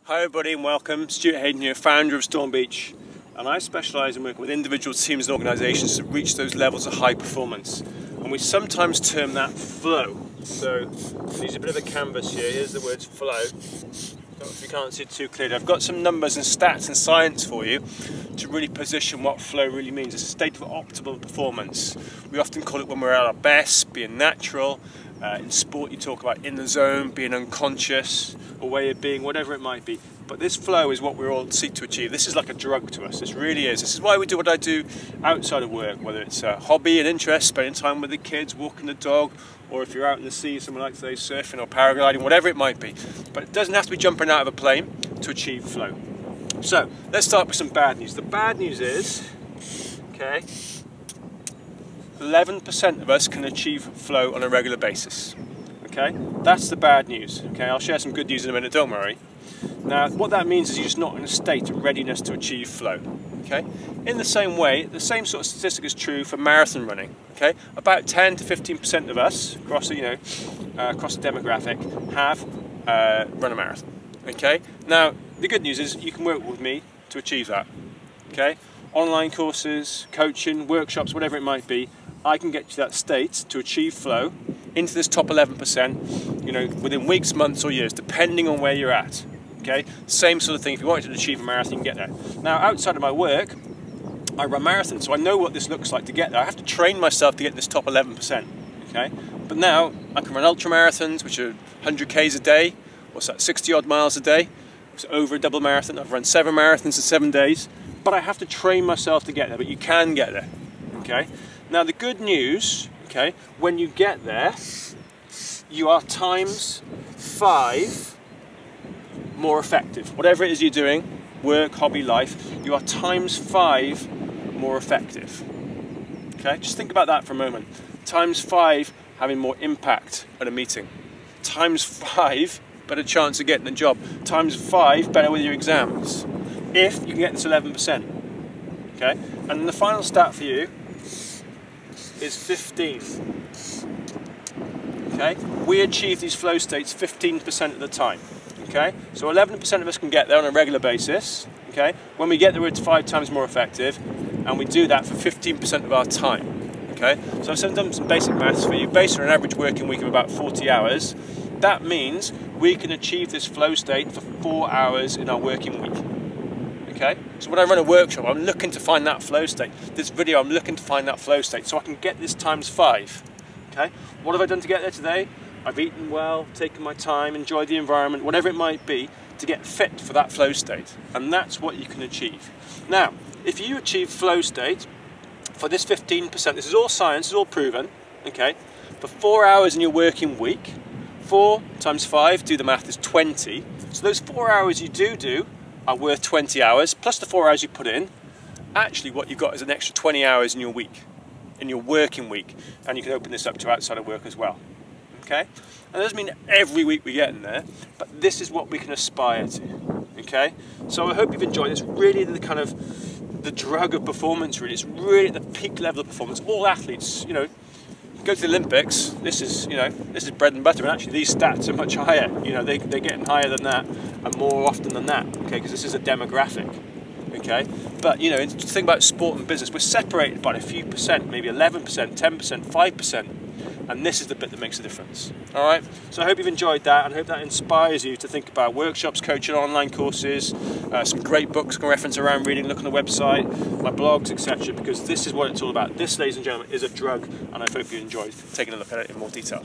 Hi everybody and welcome. Stuart Hayden here, founder of Storm Beach, and I specialise in working with individual teams and organisations to reach those levels of high performance, and we sometimes term that flow. So use a bit of a canvas here. Here's the words flow. If you can't see it too clearly, I've got some numbers and stats and science for you to really position what flow really means. It's a state of optimal performance. We often call it when we're at our best, being natural. In sport you talk about in the zone, being unconscious, a way of being, whatever it might be. But this flow is what we all seek to achieve. This is like a drug to us, this really is. This is why we do what I do outside of work, whether it's a hobby, an interest, spending time with the kids, walking the dog, or if you're out in the sea, someone like say surfing or paragliding, whatever it might be. But it doesn't have to be jumping out of a plane to achieve flow. So let's start with some bad news. The bad news is, 11% of us can achieve flow on a regular basis. Okay, that's the bad news. Okay, I'll share some good news in a minute, don't worry. Now, what that means is you're just not in a state of readiness to achieve flow. Okay, in the same way, the same sort of statistic is true for marathon running. Okay, about 10 to 15% of us across the across the demographic have run a marathon. Okay, now the good news is you can work with me to achieve that. Okay, online courses, coaching, workshops, whatever it might be. I can get you to that state to achieve flow into this top 11%, within weeks, months or years, depending on where you're at. Okay, same sort of thing. If you wanted to achieve a marathon, you can get there. Now, outside of my work, I run marathons, so I know what this looks like to get there. I have to train myself to get this top 11%. Okay, but now I can run ultra marathons, which are 100 k's a day. What's that? 60 odd miles a day. It's over a double marathon. I've run 7 marathons in 7 days, but I have to train myself to get there. But you can get there. Okay. Now the good news, when you get there, you are times 5 more effective. Whatever it is you're doing, work, hobby, life, you are times 5 more effective. Okay, just think about that for a moment. Times 5 having more impact at a meeting. Times 5 better chance of getting a job. Times 5 better with your exams. If you can get this 11%. Okay, and then the final stat for you is 15. Okay, we achieve these flow states 15% of the time. Okay, so 11% of us can get there on a regular basis. Okay, when we get there, it's 5 times more effective, and we do that for 15% of our time. Okay, so I've done some basic maths for you. Based on an average working week of about 40 hours, that means we can achieve this flow state for 4 hours in our working week. Okay, so when I run a workshop, I'm looking to find that flow state. This video, I'm looking to find that flow state so I can get this times 5. Okay, what have I done to get there today? I've eaten well, taken my time, enjoyed the environment, whatever it might be, to get fit for that flow state. And that's what you can achieve. Now, if you achieve flow state for this 15%, this is all science, it's all proven, okay, for 4 hours in your working week, 4 times 5, do the math, is 20. So those 4 hours you do are worth 20 hours, plus the 4 hours you put in. Actually, what you've got is an extra 20 hours in your week, in your working week, and you can open this up to outside of work as well. Okay? And that doesn't mean every week we get in there, but this is what we can aspire to. Okay? So I hope you've enjoyed this. Really the kind of the drug of performance, really. It's really at the peak level of performance. All athletes, go to the Olympics, this is bread and butter, and actually these stats are much higher. They're getting higher than that and more often than that, okay, because this is a demographic, okay? But, just think about sport and business. We're separated by a few percent, maybe 11%, 10%, 5%, and this is the bit that makes a difference, all right? So I hope you've enjoyed that, and I hope that inspires you to think about workshops, coaching, online courses, some great books can reference around reading, look on the website, my blogs, etc., because this is what it's all about. This, ladies and gentlemen, is a drug, and I hope you enjoyed taking a look at it in more detail.